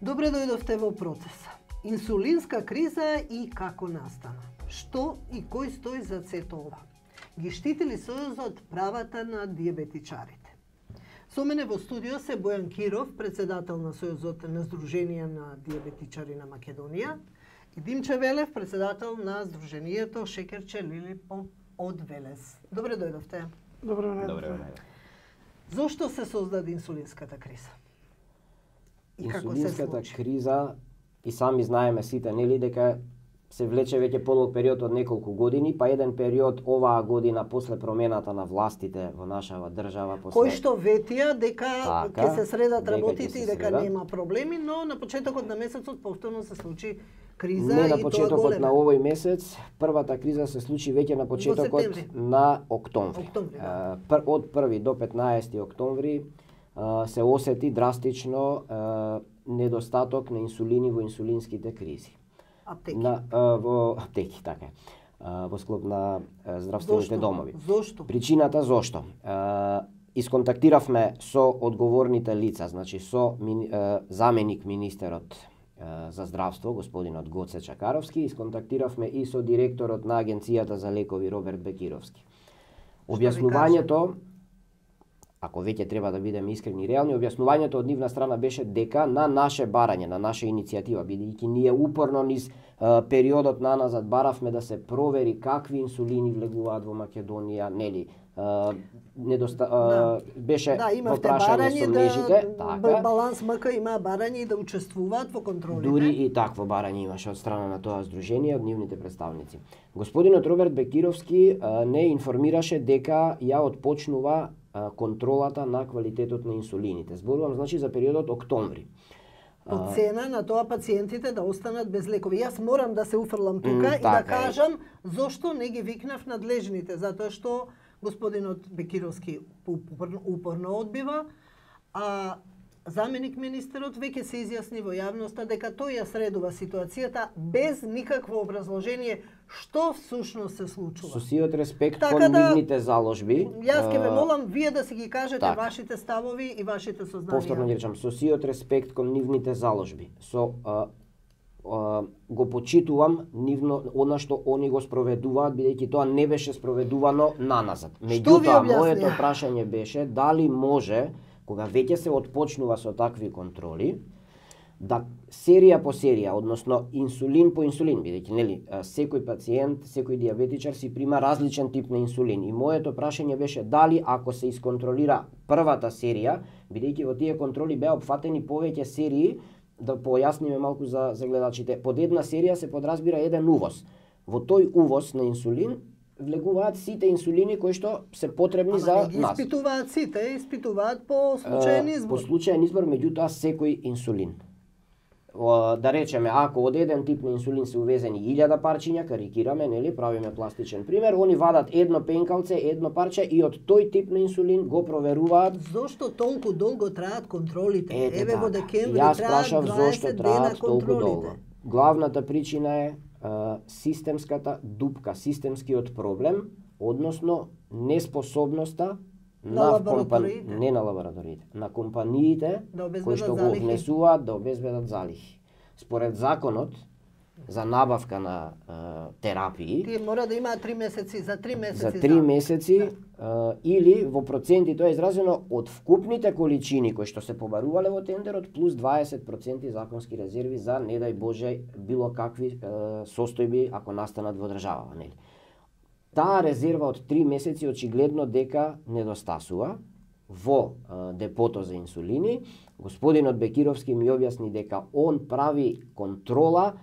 Добре дојдовте во процес. Инсулинска криза и како настана? Што и кој стои за сето ова? Ги штити ли Сојузот правата на диабетичарите? Со мене во студио се Бојан Киров, председател на Сојузот на Сдруженија на диабетичари на Македонија, и Димче Велев, председател на Сдруженијето Шекерче Лилипоп од Велес. Добре дојдовте. Добре време. Зошто се создаде инсулинската криза? И како се Инсулинската случи? криза, и сами знаеме сите, нели, дека се влече веќе подолг период од неколку години, па еден период оваа година после промената на властите во нашава држава. Кој што ветија дека ќе се средат дека работите и дека средат. нема проблеми, но на почетокот на месецот повторно се случи криза Не и на тоа почетокот голема. на овој месец, првата криза се случи веќе на почетокот септември. на октомври. Октомври, да. Од 1 до 15 октомври се осети драстично недостаток на инсулини во инсулинските кризи. Аптеки. Во аптеки, така е. Во склоп на здравствените Зошто? домови. Зошто? Причината зошто? Исконтактиравме со одговорните лица, значи со заменик министерот за здравство, господинот Гоце Чакаровски, исконтактиравме и со директорот на Агенцијата за лекови Роберт Бекировски. Објаснувањето, ако веќе треба да бидеме искрени и реални, објаснувањето од нивна страна беше дека на наше барање, на наша иницијатива, бидејќи ние упорно низ периодот наназад баравме да се провери какви инсулини влегуваат во Македонија, нели, беше Да, во имавте прашање барање со мрежите, да Баланс МК има барање и да учествуваат во контролите. дури и такво барање имаше од страна на тоа здружение, од нивните представници. Господинот Роберт Бекировски не информираше дека ја отпочнува контролата на квалитетот на инсулините. Зборувам значи за периодот октомври. По цена на тоа пациентите да останат без лекови. Јас морам да се уфрлам тука и да така е. кажам зошто не ги викнав надлежните, затоа што господинот Бекировски упорно одбива, а заменик министерот веќе се изјасни во јавноста дека тој ја средува ситуацијата без никакво образложение што всушност се случува. Со сиот респект Така кон да, нивните заложби. Јас ќе ве молам вие да си ги кажете така. вашите ставови и вашите сознанија. Повторно ги речам, со сиот респект кон нивните заложби. Го почитувам нивно она што они го спроведуваат, бидејќи тоа не беше спроведувано наназад. Меѓутоа, моето прашање беше дали може, кога веќе се отпочнува со такви контроли, да серија по серија, односно инсулин по инсулин, бидејќи нели секој пациент, секој диабетичар си прима различен тип на инсулин. И моето прашање беше дали ако се исконтролира првата серија, бидејќи во тие контроли беа опфатени повеќе серии, да појасниме малку за гледачите. Под една серија се подразбира еден увоз. Во тој увоз на инсулин влегуваат сите инсулини кои што се потребни за не ги нас. испитуваат сите, испитуваат по случаен избор. По случаен избор, меѓутоа секој инсулин. Да речеме, ако од еден тип на инсулин се увезени 1000 парчиња, карикираме, нели, правиме пластичен пример, они вадат едно пенкалце, едно парче и од тој тип на инсулин го проверуваат. Зошто толку долго траат контролите? Еве во декември јас траат прашав 20 зошто дена траат толку долго. контролите. Главната причина е системската дупка, системскиот проблем, односно неспособноста На лабораториите. не на лабораториите, на компаниите Да обезбедат кои што го залихи. внесуваат да обезбедат залихи. Според законот за набавка на терапии, Тие мора да имаат 3 месеци, за 3 месеци. за 3 месеци или во проценти тоа е изразено од вкупните количини кои што се побарувале во тендерот плюс 20% законски резерви за не дај Боже било какви состојби ако настанат во државава, нели. Таа резерва од 3 месеци очигледно дека недостасува во депото за инсулини. Господинот Бекировски ми објасни дека он прави контрола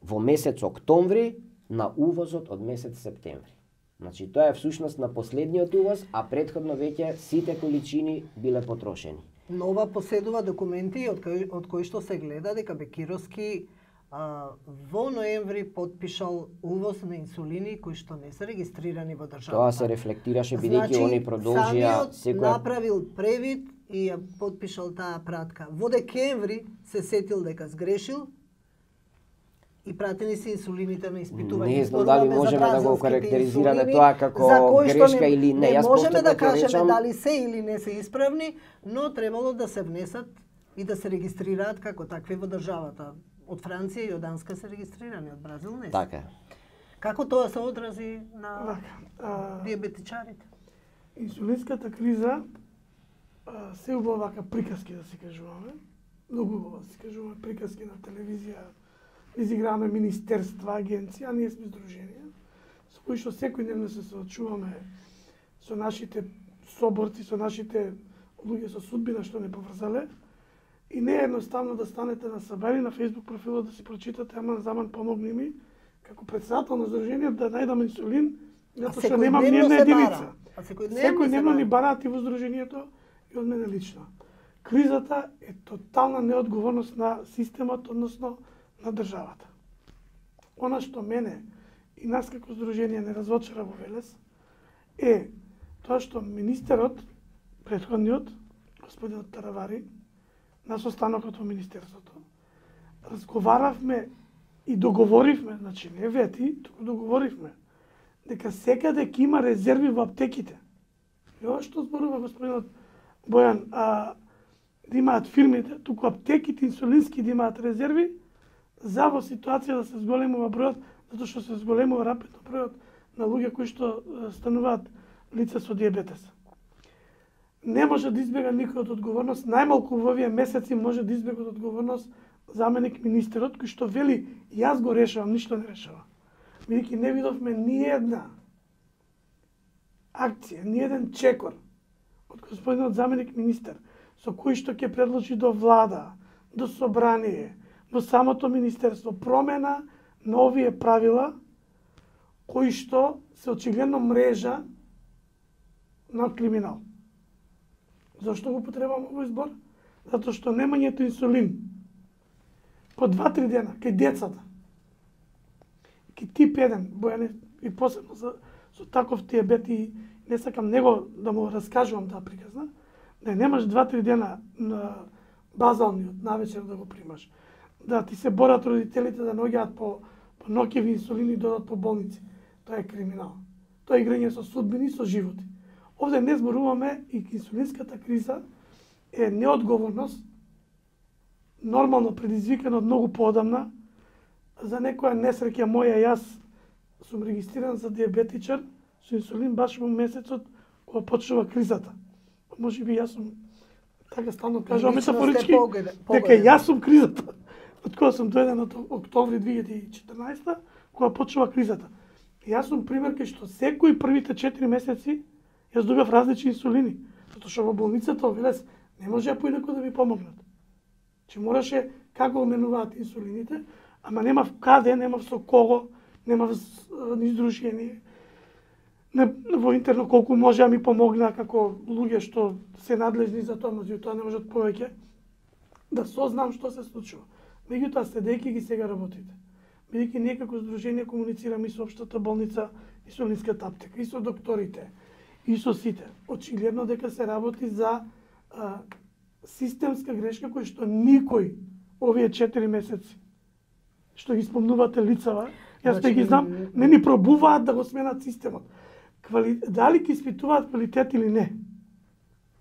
во месец октомври на увозот од месец септември. Значи тоа е всушност на последниот увоз, а претходно веќе сите количини биле потрошени. Нова поседува документи од кои што се гледа дека Бекировски во ноември подпишал увоз на инсулини кои што не се регистрирани во државата. Тоа се рефлектираше бидејќи они продолжија секоја направил превид и ја подпишал таа пратка. Во декември се сетил дека сгрешил и пратени се инсулините на испитување. Не знам дали можеме да го карактеризираме тоа како грешка или не. Не Јас можеме да повторно ќе кажеме речам, дали се или не се исправни, но требало да се внесат и да се регистрираат како такви во државата. Од Франција и од Данска се регистрирани, од Бразил не се. Така. Како тоа се одрази на диабетичарите? Инсулинската криза се убава вака приказки да се кажуваме. Многу убаво да се кажуваме приказки на телевизија. Изиграваме министерства, агенции, а ние сме здруженија со кои што секојдневно се соочуваме со нашите соборци, со нашите луѓе со судбина што не поврзале. И не е едноставно да станете на сабари на Facebook профилот да си прочитате, аман заман помогни ми, како председател на здружение да најдам инсулин, затоа што немам ни една единица. Секојдневно ни бараат и во здружението и од мене лично. Кризата е тотална неодговорност на системот, односно на државата. Она што мене и нас како здружение не развочара во Велес е тоа што министерот, претходниот, господинот Таравари, на состанокот во Министерството, разговаравме и договоривме, значи не вети, туку договоривме, дека секаде ќе има резерви во аптеките. И ова што зборува господинот Бојан, да имаат фирмите, туку аптеките инсулински да имаат резерви, за во ситуација да се зголемува бројот, затоа што се зголемува рапидно бројот на луѓе кои што стануваат лица со диабетес. Не може да избега никој од одговорност, најмалку во овие месеци може да избега од одговорност заменик министерот кој што вели јас го решавам, ништо не решава. Бидејќи не видовме ни една акција, ни еден чекор од господинот заменик министер со кој што ќе предложи до влада, до собрание, во самото министерство промена на овие правила кои што се очигледно мрежа на криминал. Зошто го потребам овој збор? Затоа што немањето инсулин по 2-3 дена кај децата, кај тип 1, Бојане, и посебно со таков диабет и не сакам него да му раскажувам таа приказна, да немаш 2-3 дена на базалниот навечер да го примаш, да ти се борат родителите да наоѓаат по ноќеви инсулини и додат по болници. Тоа е криминал. Тоа е играње со судбини и со животи. Овде не зборуваме и инсулинската криза е неодговорност, нормално предизвикана од многу поодамна. За некоја несреќа моја, јас сум регистриран за диабетичар со инсулин баш во месецот кога почнува кризата. Може би јас сум, така стално кажувам метафорички, дека јас сум кризата. Од кога сум дојден од октомври 2014, кога почнува кризата. Јас сум пример кај што секој првите 4 месеци јас добив различни инсулини, затоа што во болницата овелес не може поинаку да ми помогнат. Че мораше како менуваат инсулините, ама немав каде, немав со кого, немав ни здружение. Во интерно колку може да ми помогна како луѓе што се надлежни за тоа, меѓутоа не можат повеќе да сознам што се случува. Меѓутоа следејќи ги сега работите, бидејќи ние како здружение комуницираме и со општата болница, и со инсулинската аптека, и со докторите, и со сите. Очигледно дека се работи за системска грешка која што никој овие 4 месеци што ги спомнувате лицава, јас не ги знам, не ни пробуваат да го сменат системот. Дали ќе испитуваат квалитет или не,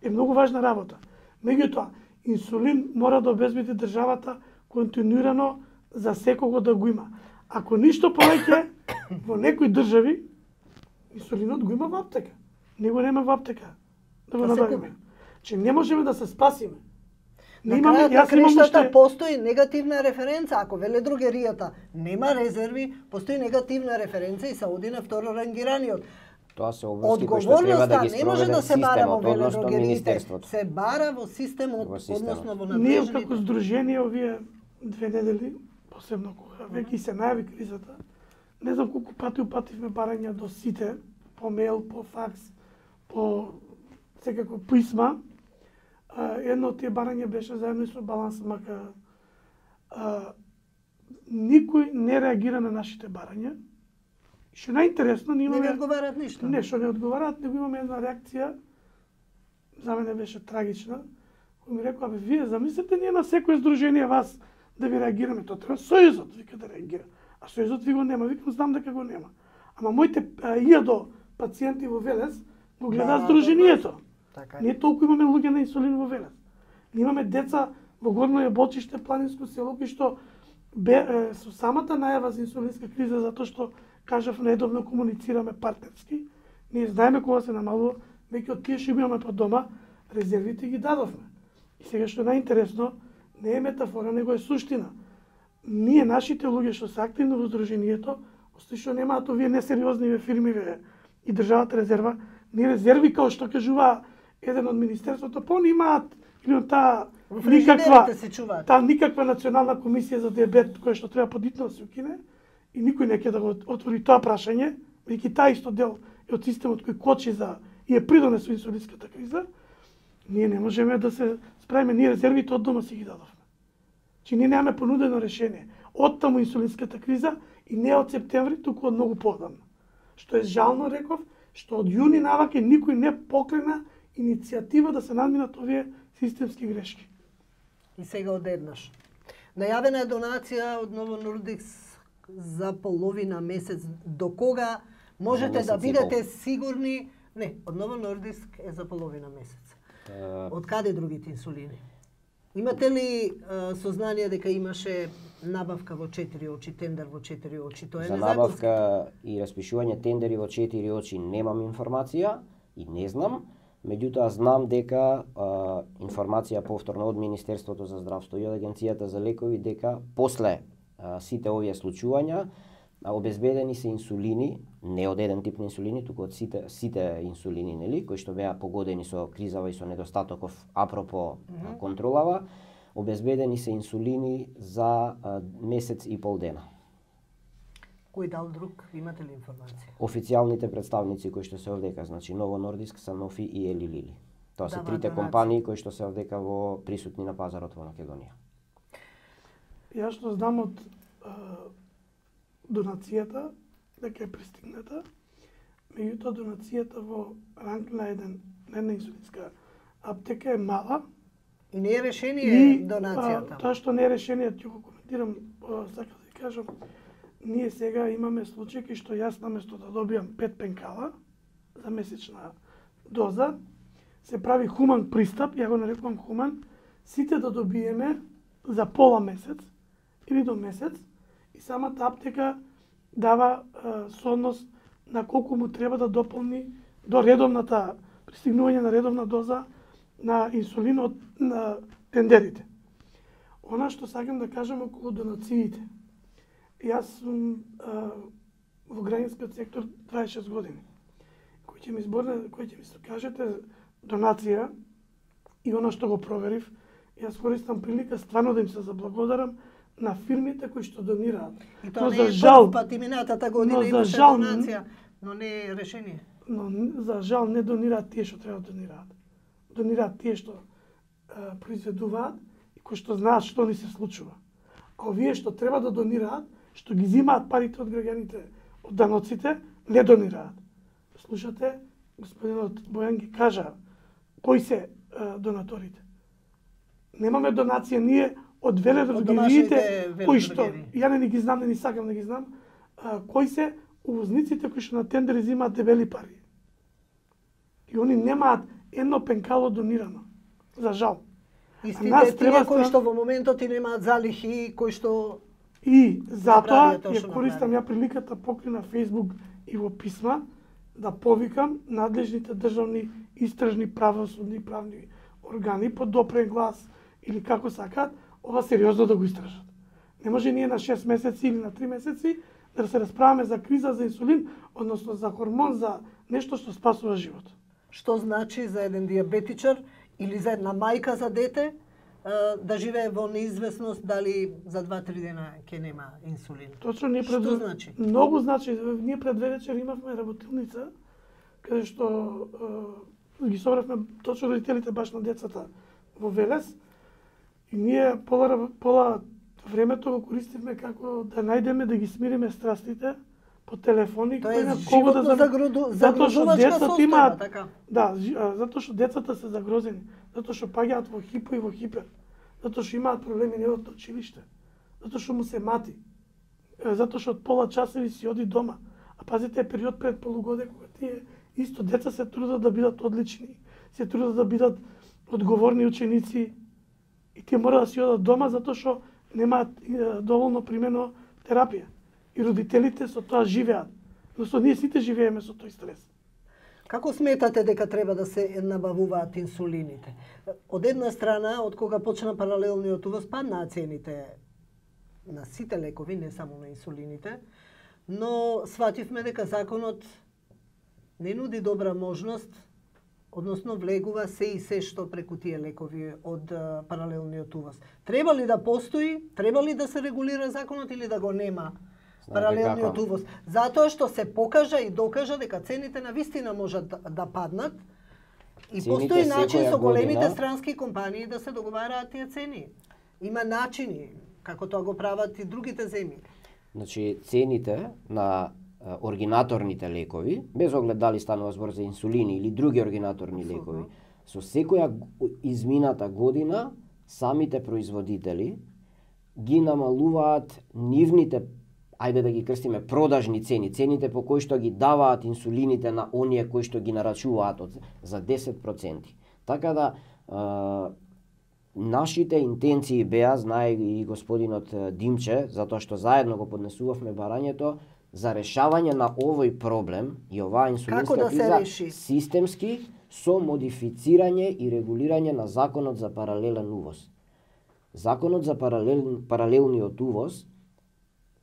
е многу важна работа. Меѓутоа, инсулин мора да обезбеди државата континуирано за секого да го има. Ако ништо повеќе, во некои држави, инсулинот го има во аптека. Него нема во аптека да го набавиме. Че не можеме да се спасиме. На крајот на криштата постои негативна референца. Ако веле другеријата нема резерви, постои негативна референца и се оди на второ рангираниот. Тоа се обврски кои што треба да ги не може да се бара во веледругериите, се бара во системот, односно во надлежните. Ние како здружение овие 2 недели, посебно кога веќе се најави кризата, не знам колку пати упативме барања до сите, по мејл, по факс, по секако писма. Едно од тие барања беше заедно со Баланс МК. Никој не реагира на нашите барања. Што најинтересно, ние имаме... Не одговарат ништо. Не, што не одговарат, него имаме една реакција, за мене беше трагична, кој ми рекоа, вие замислите ние на секој здружение вас да ви реагираме, тоа треба Сојузот вика да реагира. А Сојузот ви го нема, викам знам дека го нема. Ама моите 1000 пациенти во Велес го гледаат здружението. Ние толку имаме луѓе на инсулин во Велес. Ние имаме деца во Горно Јаболчиште, планинско село, кој што со самата најава за инсулинска криза, затоа што, кажав, редовно комуницираме партнерски, ние знаеме кога се намалува, веќе од тие што имаме по дома, резервите ги дадовме. И сега што е најинтересно, не е метафора, него е суштина. Ние, нашите луѓе што се активни во Сдруженијето, ости што немаат овие несериозни фирми и државата резерва, ни резерви, као што кажува еден од Министерството, они имаат или таа никаква национална комисија за диабет која што треба подитно да се укине и никој не ќе да го отвори тоа прашање, веќе таа исто дел е од системот кој кочи за и е придонес со инсулинската криза, ние не можеме да се справиме, ние резервите од дома си ги дадовме. Че ние немаме понудено решение. Од таму инсулинската криза и не од септември, туку од многу подамна. Што е жално, реков, што од јуни наваке никој не покрена иницијатива да се надминат овие системски грешки. И сега одеднаш. Најавена е донација од Novo Nordisk за половина месец. До кога можете да бидете сигурни? Не, од Novo Nordisk е за половина месец. Од каде другите инсулини? Имате ли сознание дека имаше набавка во 4 очи, тендер во 4 очи? Тоа е за набавка и распишување тендери во 4 очи немам информација и не знам. Меѓутоа знам дека информација повторно од Министерството за здравство и од Агенцијата за лекови дека после сите овие случувања обезбедени се инсулини, не од еден тип на инсулини, туку од сите инсулини, нели, кои што беа погодени со кризава и со недостатоков апропо контролава, обезбедени се инсулини за месец и пол дена. Кој дал друг? Имате ли информација? Официјалните представници кои што се овдека, значи Novo Nordisk, Sanofi и Eli Lilly. Тоа се трите компании кои што се овдека во присутни на пазарот во Македонија. Јас што знам од донацијата, дека е пристигната, меѓутоа донацијата во ранг на една инсулинска аптека е мала. И не е решение донацијата. Тоа што не е решение, ќе го коментирам, сакам да ви кажам, ние сега имаме случај кај што јас наместо да добијам 5 пенкала за месечна доза, се прави хуман пристап, ја го нарекувам хуман, сите да добиеме за пола месец или до месец, и самата аптека дава соодност на колку му треба да дополни до редовната пристигнување на редовна доза на инсулин од на тендерите. Она што сакам да кажам околу донациите. Јас сум во граѓанскиот сектор 26 години. Кој ќе ми кажете донација и она што го проверив, јас користам прилика стварно да им се заблагодарам на фирмите кои што донираат. И тоа не е прв пат, и минатата година имаше донација, но не е решение. Но за жал не донираат тие што треба да донираат. Донираат тие што произведуваат и кои што знаат што ни се случува. А овие што треба да донираат, што ги зимаат парите од граѓаните, од даноците, не донираат. Слушате, господинот Бојан ги кажа кои се донаторите. Немаме донација ние од веледрогериите кои што ја не ги знам, не сакам да ги знам, кои се увозниците кои што на тендери зимаат дебели пари. И они немаат едно пенкало донирано. За жал. Истите тие кои што во моментот и немаат залихи, кои што и затоа ја користам ја приликата покрај на Facebook и во писма да повикам надлежните државни истражни правосудни правни органи под допрен глас или како сакаат, ова сериозно да го истражат. Не може ние на 6 месеци или на 3 месеци да се расправаме за криза за инсулин, односно за хормон, за нешто што спасува живот. Што значи за еден диабетичар или за една мајка за дете да живее во неизвестност дали за 2-3 дена ќе нема инсулин? Точно, ние што значи? Многу значи. Ние пред вечер имавме работилница каде што ги собравме точно родителите баш на децата во Велес и ние пола времето го користивме како да најдеме да ги смириме страстите по телефони. Тоа е животно загрозувачка состојба, така? Да, затоа што децата се загрозени, затоа што паѓаат во хипо и во хипер, затоа што имаат проблеми не од училиште, затоа што му се мати, затоа што од пола часови си оди дома. А пазите е период пред полугодие кога тие исто деца се трудат да бидат одлични, се трудат да бидат одговорни ученици И тие мора да си одат дома затоа што немаат доволно примено терапија. И родителите со тоа живеат. Но ние сите живееме со тој стрес. Како сметате дека треба да се набавуваат инсулините? Од една страна, од кога почна паралелниот увоз, паднаа цените на сите лекови, не само на инсулините, но свативме дека законот не нуди добра можност, односно влегува се и се што преку тие лекови од паралелниот увоз. Треба ли да постои, треба ли да се регулира законот или да го нема паралелниот увоз? Затоа што се покажа и докажа дека цените на вистина можат да паднат и постои начин со големите странски компании да се договараат тие цени. Има начини како тоа го прават и другите земји. Значи, цените на оригинаторните лекови, без оглед дали станува збор за инсулини или други оригинаторни лекови, со секоја измината година самите производители ги намалуваат нивните, ајде да ги крстиме, продажни цени, цените по кои што ги даваат инсулините на оние кои што ги нарачуваат за 10%. Така да нашите интенции беа, знае и господинот Димче, затоа што заедно го поднесувавме барањето за решавање на овој проблем и оваа инсулинска криза системски со модифицирање и регулирање на законот за паралелен увоз. Законот за паралелниот увоз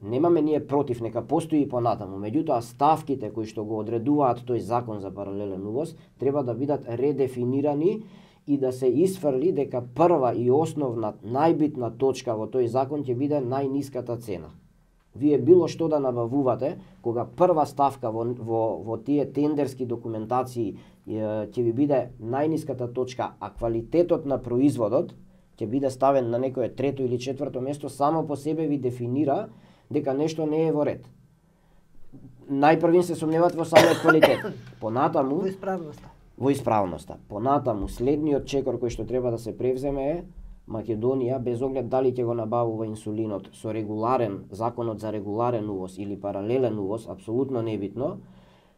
немаме ние против, нека постои и понатаму, меѓутоа ставките кои што го одредуваат тој закон за паралелен увоз треба да бидат редефинирани и да се исфрли дека прва и основна најбитна точка во тој закон ќе биде најниската цена. Вие било што да набавувате, кога прва ставка во тие тендерски документации ќе ви биде најниската точка, а квалитетот на производот ќе биде ставен на некое трето или четврто место, само по себе ви дефинира дека нешто не е во ред. Најпрвин се сомневат во самиот квалитет. Понатаму во исправноста. Понатаму следниот чекор кој што треба да се превземе е Македонија, без оглед дали ќе го набавува инсулинот со регуларен, законот за регуларен увоз или паралелен увоз, апсолутно небитно,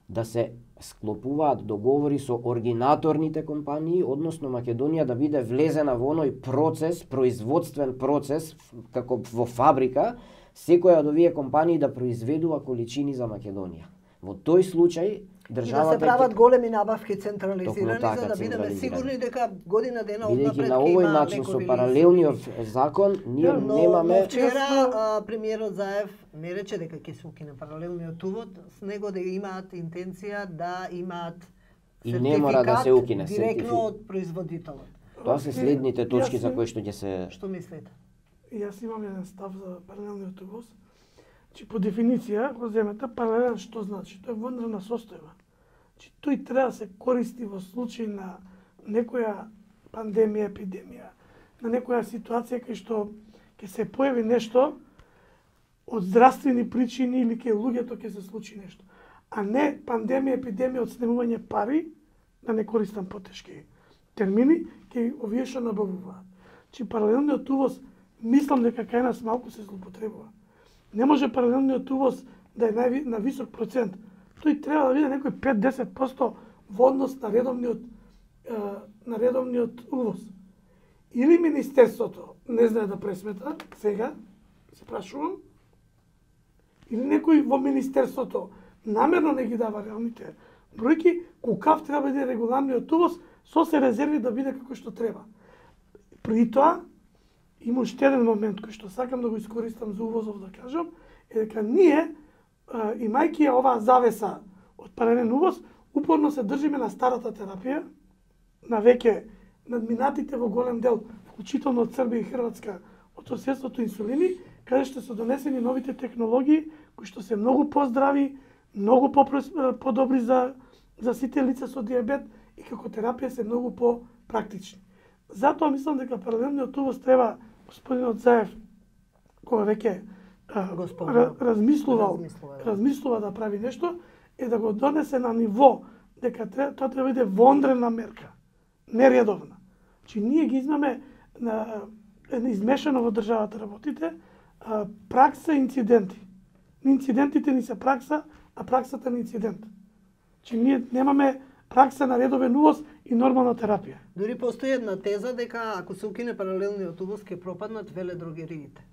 да се склопуваат договори со оригинаторните компании, односно Македонија да биде влезена во оној процес, производствен процес, како во фабрика, секоја од овие компании да произведува количини за Македонија. Во тој случај државата и да се прават големи набавки централизирани за да бидеме сигурни дека година дена однапред има. На овој начин со паралелниот закон ние немаме. Вчера премиерот Заев не рече дека ќе се укине паралелниот увоз, с него да имаат интенција да имаат и не мора да се укине директно од производителот. Тоа се следните точки за кои што ќе се. Што мислите? Јас имам еден став за паралелниот увоз. Че по дефиниција, го земете, паралелен што значи? Тоа е вонредна состојба. Че тој треба да се користи во случај на некоја пандемија, епидемија, на некоја ситуација кај што ќе се појави нешто од здравствени причини или кај луѓето ќе се случи нешто. А не пандемија, епидемија од снемување пари, да не користам потешки термини, кај овие што набавуваат. Че паралелниот увоз, мислам дека кај нас малку се злоупотребува. Не може паралелниот увоз да е на висок процент. Тој треба да биде некој 5-10% во однос на редовниот увоз. Или Министерството не знае да пресмета, сега се прашувам, или некој во Министерството намерно не ги дава реалните бројки, колкав треба да биде регуларниот увоз, со се резерви да биде како што треба. При тоа, има уште еден момент кој што сакам да го искористам за увозов да кажам, е дека ние, имајќи оваа завеса од паралелен увоз, упорно се држиме на старата терапија, на веќе надминатите во голем дел, вклучително од Србија и Хрватска, од соседството инсулини, каде што се донесени новите технологии, кои што се многу поздрави, многу подобри за сите лица со диабет и како терапија се многу попрактични. Затоа мислам дека паралелниот увоз треба господинот Заев, кога веќе размислува да прави нешто, е да го донесе на ниво дека тоа треба да биде вонредна мерка, нередовна. Че ние ги имаме измешано во државата работите, пракса и инциденти. Инцидентите ни се пракса, а праксата ни инцидент. Че ние немаме пракса на редовен увоз и нормална терапија. Дури постои една теза дека ако се укине паралелниот увоз ќе пропаднат веледрогериите.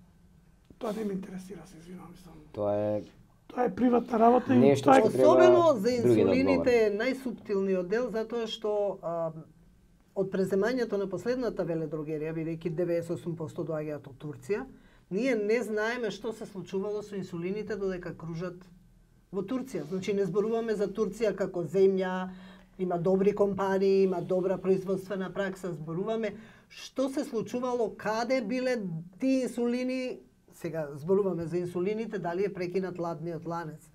Тоа не ме интересира, се извинувам, мислам. Тоа е приватна работа и нешто тоа што е особено за инсулините е најсуптилниот дел затоа што од преземањето на последната веледрогерија, бидејќи 98% доаѓаат од Турција, ние не знаеме што се случувало со инсулините додека кружат во Турција. Значи не зборуваме за Турција како земја, има добри компании, има добра производствена пракса, зборуваме што се случувало, каде биле тие инсулини. Сега зборуваме за инсулините, дали е прекинат ладниот ланец,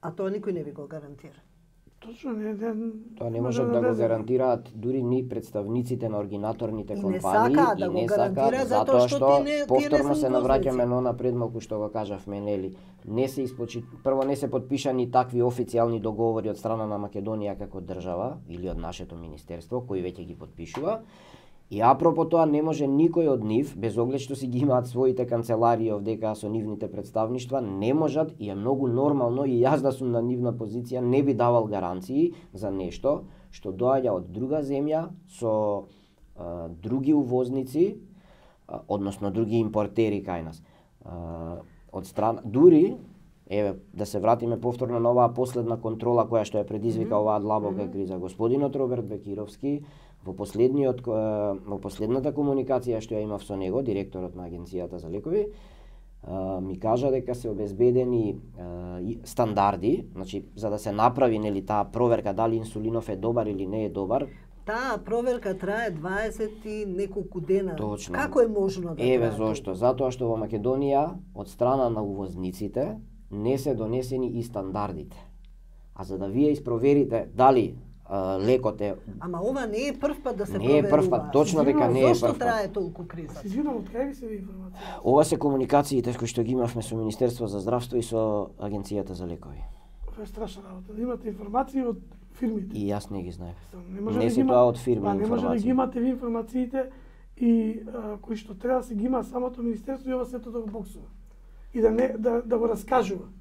а тоа никој не ви го гарантира. Точно тоа не можат да го гарантираат дури ни представниците на оригинаторните компании и не сакаат затоа што повторно се навраќаме на она предмалку што го кажавме, нели? Прво не се подпишани такви официјални договори од страна на Македонија како држава или од нашето министерство кој веќе ги подпишува. И апропо тоа не може никој од нив, без оглед што си ги имаат своите канцеларии овдека со нивните представништва, не можат и е многу нормално и јас да сум на нивна позиција не би давал гаранции за нешто што доаѓа од друга земја со други увозници, односно други импортери кај нас. Од страна дури да се вратиме повторно на оваа последна контрола која што ја предизвика оваа длабока криза. Господинот Роберт Бекировски во последната комуникација што ја имав со него, директорот на Агенцијата за лекови, ми кажа дека се обезбедени стандарди, значи за да се направи нели таа проверка дали инсулинов е добар или не е добар. Таа проверка трае 20 и неколку дена. Точно. Како е можно да трае? Зошто? Затоа што во Македонија од страна на увозниците не се донесени и стандардите. А за да вие испроверите дали лекот е... Ама ова не е прв пат да се проверува. Не е прв пат, точно дека не е прв пат. Зошто трае толку криза? Се извинувам, од кај ви се информација? Ова се комуникациите кои што ги имавме со Министерство за здравство и со Агенцијата за лекови. Ова е страшна работа. Да имате информации од фирмите. И јас не ги знаев. Не се тоа од фирми информации. Не може да ги имате ви информациите и кои што треба да се ги има самото Министерство и ова сето да го боксува. И да го раскажува.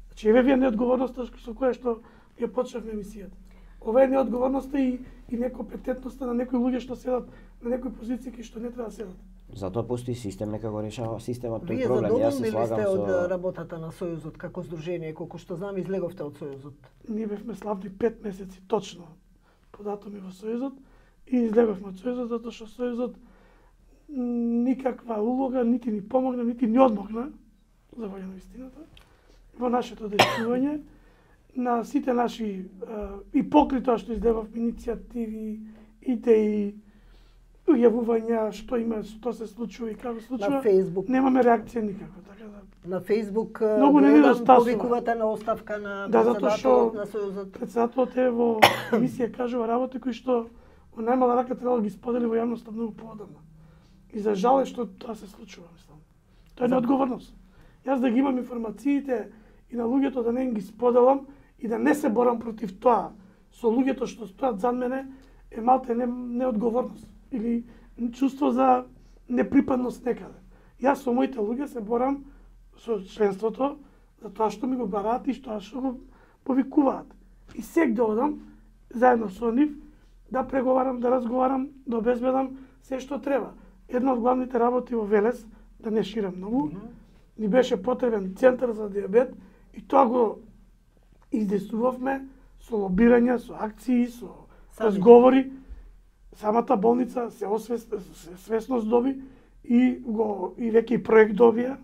Значи, еве вие неодговорноста со која што ја почнавме емисијата. Ова е неодговорноста и некомпетентноста на некои луѓе што седат на некои позиции кои што не треба да седат. Затоа постои систем, нека го решава системот тој Вие проблем. Јас задоволни се ли слагам сте од со работата на Сојузот како здружение, колку што знам излеговте од Сојузот? Ние бевме славни 5 месеци точно по датуми во Сојузот и излеговме од Сојузот затоа што Сојузот никаква улога нити ни помогна, нити ни одмогна за војна вистината во нашето действување на сите наши и покри тоа што издевавме иницијативи, идеи, ујавувања што има, што се случува и како се случува. На Facebook. Немаме реакција никаква, така да. На Facebook многу не недостасува. Повикувате на оставка на председателот на Сојузот. Председателот е во емисија кажува работи кои што во најмала рака треба да ги сподели во јавноста многу поодамна. И за жал е што тоа се случува, мислам. Тоа е неодговорност. Јас да ги имам информациите и на луѓето да не ги споделам и да не се борам против тоа со луѓето што стојат зад мене е малте неодговорност или чувство за неприпадност некаде. Јас со моите луѓе се борам со членството за тоа што ми го бараат и тоа што го повикуваат. И сегде одам заедно со нив да преговарам, да разговарам, да обезбедам се што треба. Една од главните работи во Велес, да не ширам многу, ни беше потребен центар за диабет и тоа го издействувавме со лобирање, со акции, со разговори. Самата болница се свесност доби и веќе и проект добија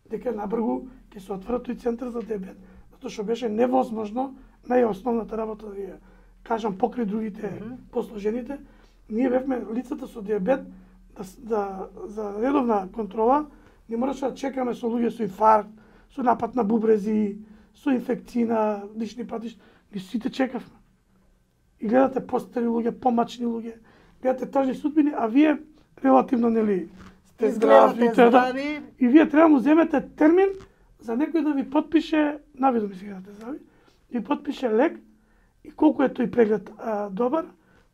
дека набргу ќе се отвора тој центар за диабет. Затоа што беше невозможно, најосновната работа да ја кажам покрај другите посложените, ние бевме лицата со диабет за редовна контрола, не мораше да чекаме со луѓе со инфаркт, со напад на бубрези, со инфекции на дишни патишта, ги сите чекавме. И гледате постари луѓе, помачни луѓе, гледате тажни судбини, а вие релативно нели сте здрави, и вие треба му земете термин за некој да ви подпише, навидо ми сега да те здрави, ви подпише лек и колку е тој преглед добар,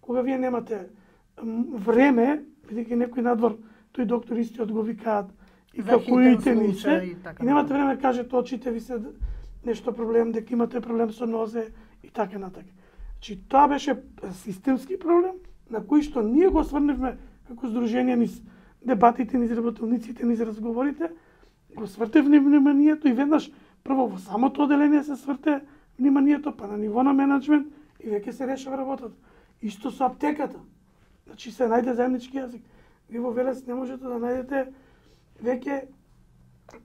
кога вие немате време, бидејќи некој надвор, тој доктор истиот го викаат и калкулите ни се, и немате време да кажете очите ви се нешто проблем, дека имате проблем со нозе и така натака. Значи тоа беше системски проблем на кој што ние го сврневме како здружение низ дебатите, низ работилниците, низ разговорите, го свртевме вниманието и веднаш прво во самото оделение се сврте вниманието, па на ниво на менеджмент и веќе се решава работата. Исто со аптеката. Значи се најде заеднички јазик. Ви во Велес не можете да најдете веќе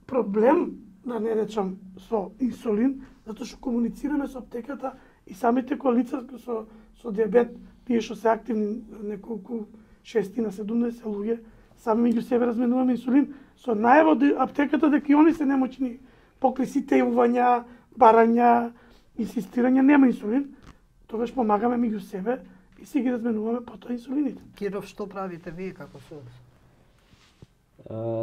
проблем, да не речам, со инсулин, затоа што комуницираме со аптеката и самите коалица со диабет, тие што се активни, неколку 6-70 луѓе, сами меѓу себе разменуваме инсулин, со најава од аптеката дека и они се немоćни покрај сите јавувања, барања, инсистирање, нема инсулин, тогаш помагаме меѓу себе и си ги разменуваме потоа инсулините. Киров, што правите вие како сојуз?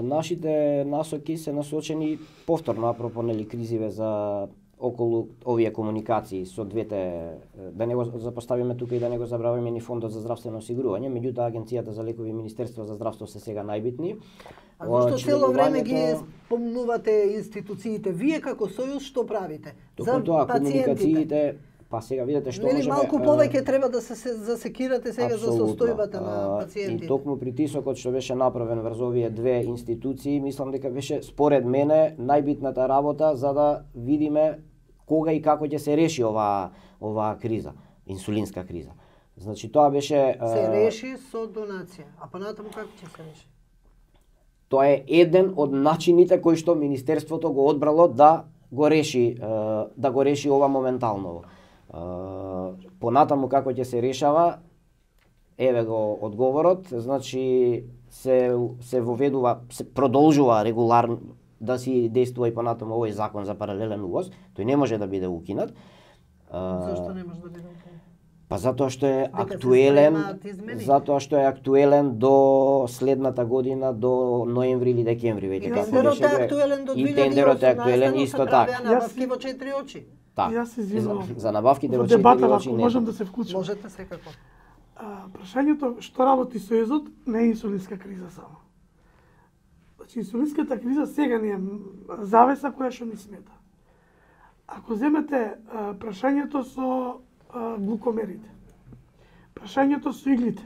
Нашите насоки се насочени повторно апропо кризиве за околу овие комуникации со двете, да не го запоставиме тука и да не го забравиме ни Фондот за здравствено осигурување, меѓутоа Агенцијата за лекови и Министерство за здравство се сега најбитни. А зашто цело време ги спомнувате институциите? Вие како сојуз што правите? За комуникациите, па сега видете што можеме... Малку повеќе треба да се засекирате сега абсолютно. За состојбата на пациентите. И токму притисокот што беше направен врз овие две институции, мислам дека беше според мене најбитната работа за да видиме кога и како ќе се реши оваа криза, инсулинска криза. Значи тоа беше се реши со донација, а понатаму како ќе се реши? Тоа е еден од начините кои што Министерството го одбрало да го реши ова моментално. Понатаму како ќе се решава, еве го одговорот, значи се воведува, се продолжува регуларно да си действува и понатаму овој закон за паралелен увоз, тој не може да биде укинат. Зашто не може да биде укинат? Па затоа што е актуелен, до следната година, до ноември или декември веќе. Тендерот е актуелен до 2018. И тендерот е актуелен исто така. Набавки во 4 очи. Јас се извинувам. За набавките во 4 очи не. Можам да се вклучам. Можете секако. Прашањето што работи Сојузот не е инсулинска криза само. Значи инсулинската криза сега не е завеса која што ни смета. Ако земете прашањето со глукомерите, прашањето со иглите,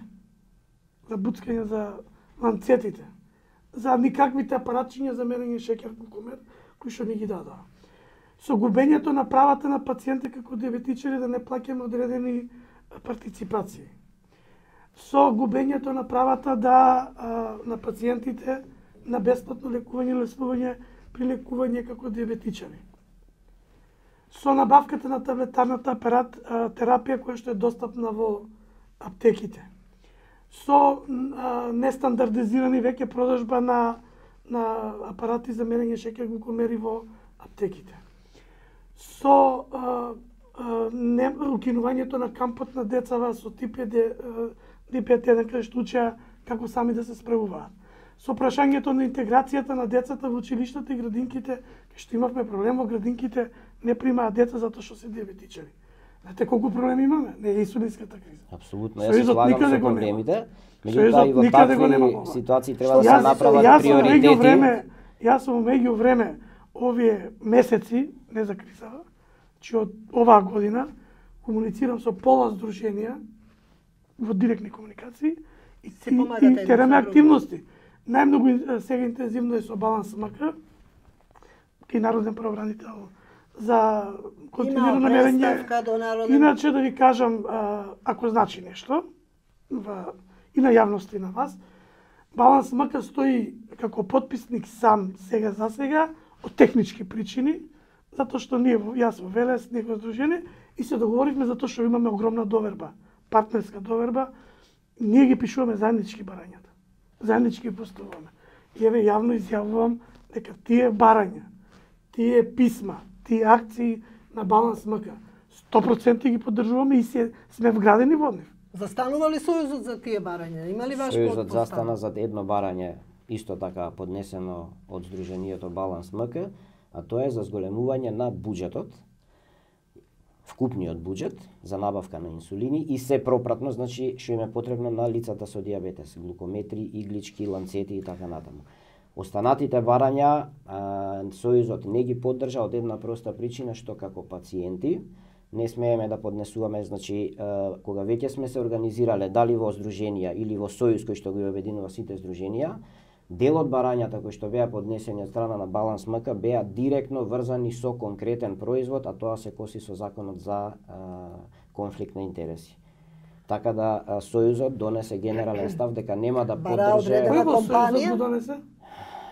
за буцкање за ланцетите, за никаквите апаратчиња за мерење шеќер, глукомер, кои што ни ги дадоа. Со губењето на правата на пациенти како диабетичари да не плаќаме одредени партиципации. Со губењето на правата на пациентите на бесплатно лекување или лечување при лекување како диабетичари. Со набавката на таблетарната терапија која што е достапна во аптеките. Со нестандардизирани веќе продажба на апарати за мерење шеќер, глукомери во аптеките. Со укинувањето на кампот на децава со диабет-1 кај што учеа како сами да се справуваат. Со прашањето на интеграцијата на децата во училиштата и градинките, кај што имавме проблем во градинките, не примаат деца затоа што се диабетичари. Знаете колку проблеми имаме? Не е инсулинската криза. Апсолутно, јас се слагам со проблемите. Меѓутоа и во такви ситуации треба да се направат приоритети. Јас сум меѓу време овие месеци, не за кризава, че од оваа година комуницирам со пола здруженија во директни комуникации и тераме активности. Најмногу сега интензивно е со Баланс МК и Народен правобранител за континуирано мерење. Иначе да ви кажам, ако значи нешто, и на јавност и на вас, Баланс МК стои како потписник сам сега за сега, од технички причини, затоа што ние, јас во Велес, него здружение, и се договоривме затоа што имаме огромна доверба, партнерска доверба, ние ги пишуваме заеднички барањата, заеднички поставуваме. И еве јавно изјавувам дека тие барања, тие писма, тие акции на Баланс МК, 100% ги поддржуваме и сме вградени во нив. Застанува ли Сојузот за тие барања? Има ли ваш Сојузот застана за едно барање, исто така поднесено од Сдруженијето Баланс МК, а тоа е за зголемување на буџетот, вкупниот буџет за набавка на инсулини и се пропратно, значи што им е потребно на лицата со диабетес, глукометри, иглички, ланцети и така натаму. Останатите барања Сојузот не ги поддржа од една проста причина што како пациенти не смееме да поднесуваме, значи кога веќе сме се организирале дали во здруженија или во сојуз кој што ги обединува сите здруженија, дел од барањата кои што беа поднесени од страна на Баланс МК беа директно врзани со конкретен производ, а тоа се коси со законот за конфликт на интереси. Така да сојузот донесе генерален став дека нема да поддржи. Кој го сојузот го донесе?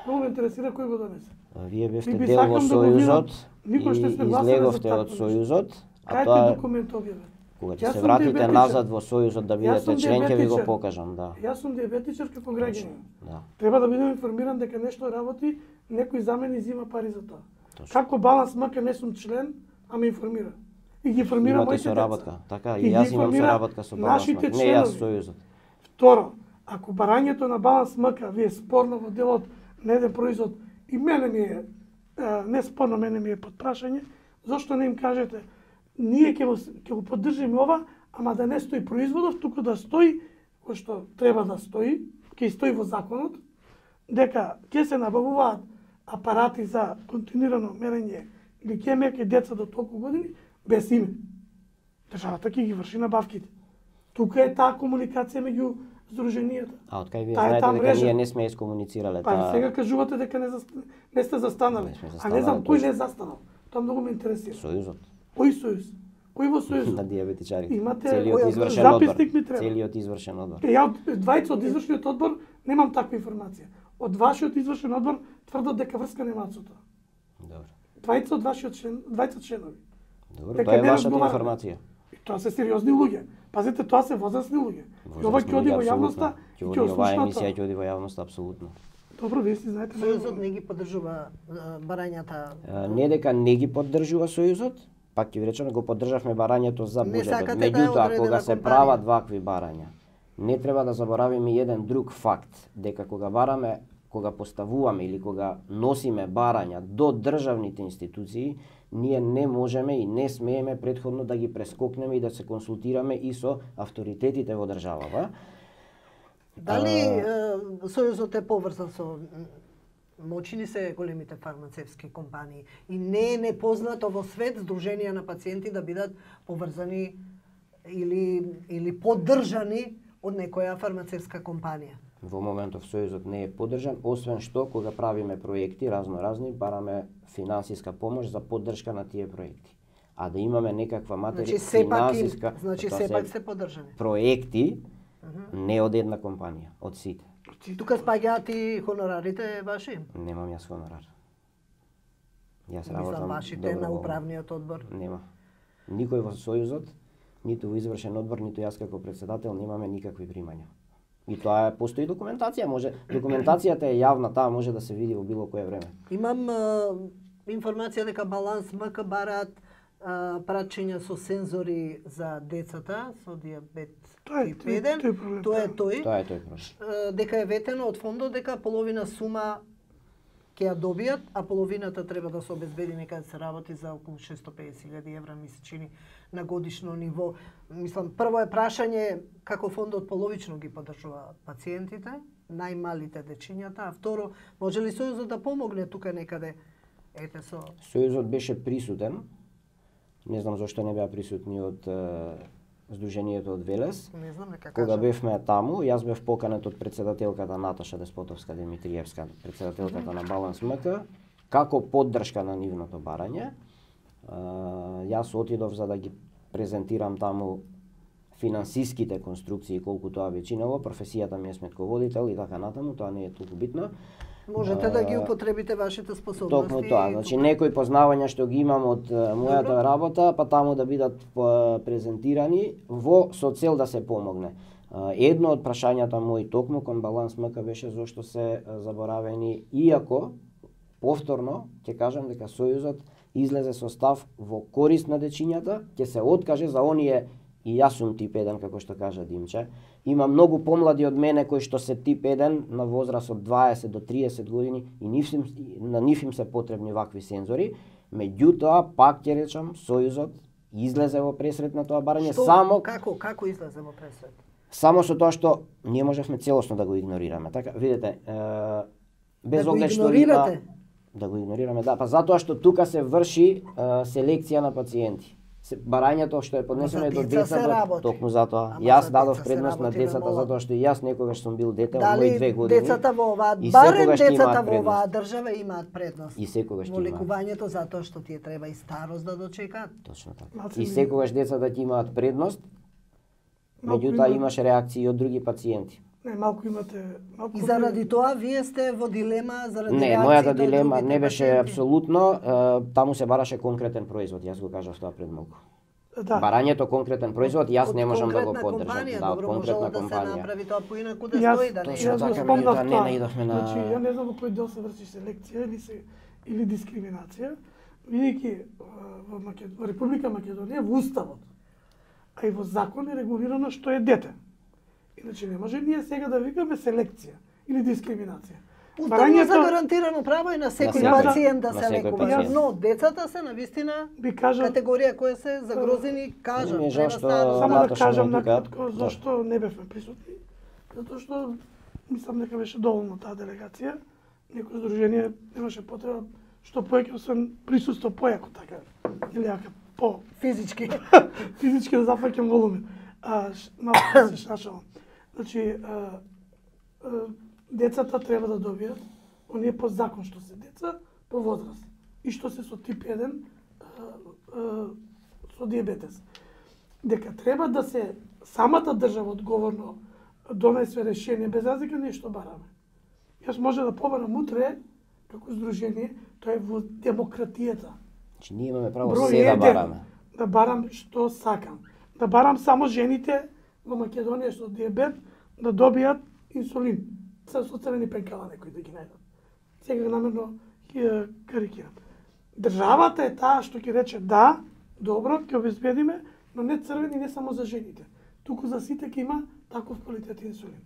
Многу ме интересира кој го донесе. Вие бевте дел во сојузот и излеговте од сојузот, а тоа документ објавен. Кога ќе се вратите назад во сојузот да бидете член, ќе ви го покажам, да. Јас сум диабетичар како граѓанин. Да. Треба да бидам информиран дека нешто работи, некој за мене зима пари за тоа. Точно. Како Баланс МК не сум член, а ме информира. И ги информира моите деца. Соработка, така, и јас имам соработка со Баланс МК, не јас сојузот. Второ, ако барањето на Баланс МК ви е спорно во делот на еден производ, и мене ми е не спорно, мене ми е под прашање, зошто не им кажете ние ќе го поддржиме ова, ама да не стои производов, туку да стои кој што треба да стои, ќе стои во законот, дека ќе се набавуваат апарати за континуирано мерење гликемија кај деца до толку години без име. Државата ќе ги врши набавките. Тука е таа комуникација меѓу здруженијата. А од кај вие знаете дека ние не сме искомуницирале таа? Па сега кажувате дека не сте застанале. А не знам кој не е застанал. Тоа многу ме интересира. Сојузот. Кој сојуз? Кој во сојуз? На диабетичарите. Имате целиот извршен записник ми одбор. треба. Целиот извршен одбор. Ја од двајца од извршниот одбор немам таква информација. Од вашиот извршен одбор тврдат дека врска немаат со тоа. Добро. Двајца од вашиот двајца членови. Добро, тоа е вашата информација. И тоа се сериозни луѓе. Пазете, тоа се возрастни луѓе. И ова ќе оди во јавноста и ќе оваа ослушна емисија тоа. ќе оди во јавноста апсолутно. Добро, вие си знаете. Сојузот не ги поддржува барањата. Не дека не ги поддржува сојузот, пак ќе ви речам, го поддржавме барањето за Не буџетот. сакате да е Меѓутоа, одредена кога се компанија. прават вакви барања, не треба да заборавиме еден друг факт, дека кога поставуваме или кога носиме барања до државните институции, ние не можеме и не смееме претходно да ги прескокнеме и да се консултираме и со авторитетите во државава. Дали сојузот е поврзан со моćни се големите фармацевски компании и не е непознато во свет здруженија на пациенти да бидат поврзани или поддржани од некоја фармацевска компанија? Во моментов сојузот не е поддржан, освен што кога правиме проекти разни, бараме финансиска помош за поддршка на тие проекти. А да имаме некаква материја финансиска, сепак се поддржани. Проекти не од една компанија, од сите. Тука спаѓаат и хонорарите ваши? Немам јас хонорар. Јас Мислам работам вашите на управниот одбор. Нема. Никој во сојузот, ниту во извршен одбор, ниту јас како претседател немаме никакви примања. И тоа постои документација, документацијата е јавна, таа може да се види во било кое време. Имам информација дека Баланс МК бараат прачења со сензори за децата со диабет тип 1. Тоа е тој. Тоа е тој проблем. Дека е ветено од фондот дека половина сума ќе ја добијат, а половината треба да се обезбеди, нека се работи за околу 650.000 евра, ми се чини, на годишно ниво. Мислам, прво е прашање како фондот половично ги поддржува пациентите, најмалите дечињата, а второ, може ли сојузот да помогне тука некаде? Ете со Сојузот беше присутен. Не знам зошто не беа присутни од Сдруженијето од Велес. Не знам нека Кога кажам. бевме таму, јас бев поканет од претседателката Наташа Деспотовска Димитриевска, претседателката на Баланс МК, како поддршка на нивното барање. Јас отидов за да ги презентирам таму финансиските конструкции, колку тоа би чинело, професијата ми е сметководител и така натаму, тоа не е толку битно. Можете да ги употребите вашите способности. Токму тоа, значи некои познавања што ги имам од мојата работа, па таму да бидат презентирани со цел да се помогне. Едно од прашањата мои токму кон Баланс МК беше зошто се заборавени, иако повторно ќе кажам дека Сојузот излезе со став во корист на дечињата, ќе се откаже за оние. И јас сум тип 1, како што кажа Димче. Има многу помлади од мене кои што се тип 1 на возраст од 20 до 30 години и на нив им се потребни вакви сензори. Меѓутоа, пак ќе речам, Сојузот излезе во пресрет на тоа барање само како излезе во пресрет? Само со тоа што ние можевме целосно да го игнорираме. Така, видите, без оглед што има да го игнорираме, да, па затоа што тука се врши селекција на пациенти. барањето што е поднесено е до деца се децата, работи. токму затоа. Ама Јас за дадов деца се предност на работи, децата бе, затоа што и јас некогаш сум бил дете од Дали мои 2 години. децата во оваа, и барем секогаш ќе децата имаат во оваа предност. држава имаат предност. И секогаш ќе во имаат. лекувањето затоа што тие треба и старост да дочекаат. Точно така. Значи, И секогаш децата ќе имаат предност, Малку меѓутоа има- имаше реакции од други пациенти. Не, малку имате... Малку И заради тоа вие сте во дилема заради Не, реакциите мојата од дилема другите не беше пациенти? апсолутно, таму се бараше конкретен производ, јас го кажав тоа пред малку. Да. Барањето конкретен производ, јас Од не можам да го конкретна поддржам. компанија, Да, од добро, конкретна можело да се компанија. направи тоа поинаку да Јас- стои, да не точно Јас го така, спомнав меѓутоа не тоа. наидовме на- Значи, ја не знам во кој дел се врши селекција или дискриминација, бидејќи во Република Македонија во уставот, а и во закон е регулирано што е дете. Иначе не може ние сега да викаме селекција или дискриминација. Уставно загарантирано право и на секој секој- пациент да на се секој лекува. пациент. Но децата се навистина би кажал категорија која се загрозени, кажам, Не ми е жал треба што- старост. само Затоа да што кажам не викаат. накратко зашто не бевме присутни. Затоа што мислам дека беше доволно таа делегација. Некој здружение немаше потреба што повеќе освен присуство појако така. Или ако по Физички. физички да зафаќам волумен. Малку да се шашалам. Значи, децата треба да добијат, оние по закон што се деца, по возраст. И што се со тип 1 со диабетес. Дека треба да се самата држава одговорно донесе решение, без разлика нешто бараме. Јас може да побарам утре, како здружение, тоа е во демократијата. Значи ние имаме право Број се да еден, бараме. да барам што сакам. Да барам само жените во Македонија со диабет да добијат инсулин. Со црвени пенкала некои да ги најдат. Сега намерно ќе карикирам. Државата е таа што ќе рече да, добро, ќе обезбедиме, но не црвени не само за жените. Туку за сите ќе има таков квалитет инсулин.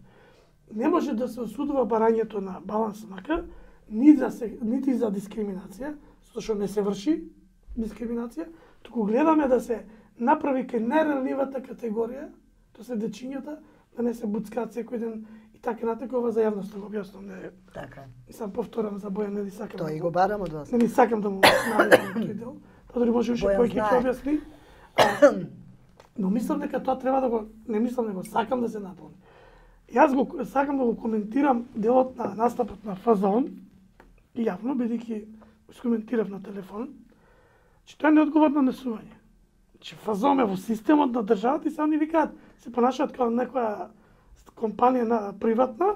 Не може да се осудува барањето на баланс мака, нити за дискриминација, зашто не се врши дискриминација, туку гледаме да се направи кај најранливата категорија, тоа се дечињата, да не се буцкаат секој ден и така натаму, ова за јавноста го објаснувам, не Така. сам повторам за Бојан, нели сакам. Тоа и го барам од вас. Не сакам да му наведам тој дел. Тоа дори може уште Бојан повеќе ќе знае. објасни. Но мислам дека тоа треба да го, не мислам него, сакам да се наполни. Јас го сакам да го коментирам делот на настапот на ФЗОН јавно, бидејќи го скоментирав на телефон, че тоа е неодговорно несување. Че ФЗОН е во системот на државата и сега ни викаат, се понашаат како некоја компанија на приватна,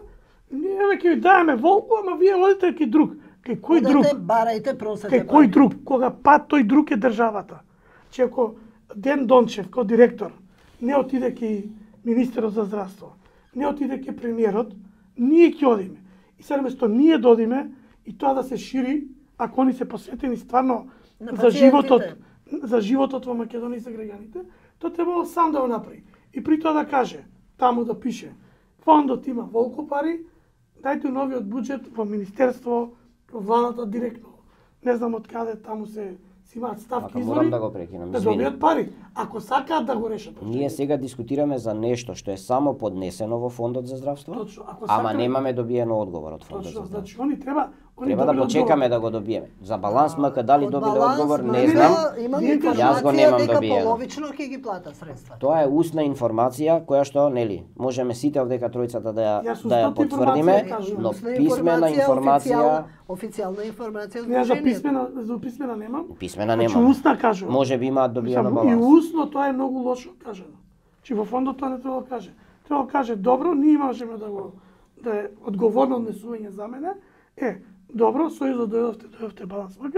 ние ќе ви даеме волку, ама вие одите кај друг. Кај кој друг? Одете, барајте, просете. Кај кој друг? Кога тој друг е државата. Че ако Ден Дончев, како директор, не отиде кај министерот за здравство, не отиде кај премиерот, ние ќе одиме. И сега место ние да одиме и тоа да се шири, ако они се посветени стварно На за животот, пациентите. за животот во Македонија и за граѓаните, тоа требало сам да го направи. И при тоа да каже, таму да пише, фондот има волку пари, дајте новиот буџет во министерство, во владата директно. Не знам од каде таму се имаат ставки Ака, извори, морам да го прекинам, да извини. добијат пари. Ако сакаат да го решат. Ние сега дискутираме за нешто што е само поднесено во Фондот за здравство, Точно, ако ама сакаме- немаме добиено одговор од Фондот Точно, за здравство. значи они треба Треба да почекаме да го добиеме. За баланс МК дали Од добиле баланс, одговор, не ма, знам. Имам Ние- Јас го информација немам дека добиено. половично ќе ги плата средства. Тоа е устна информација која што, нели, можеме сите овдека тројцата да ја Јас да ја устната потврдиме, информација кажувам. но Устна писмена информација, официјална информација од Не, за Сдруженијето. писмена немам. писмена Значи нема. устна кажувам. Може би имаат добиено Само и баланс. усно тоа е многу лошо кажано. Че во фондот тоа не треба да каже. Треба да каже добро, ние можеме да е одговорно однесување за мене. Добро, сојузот дојдовте баланс МК,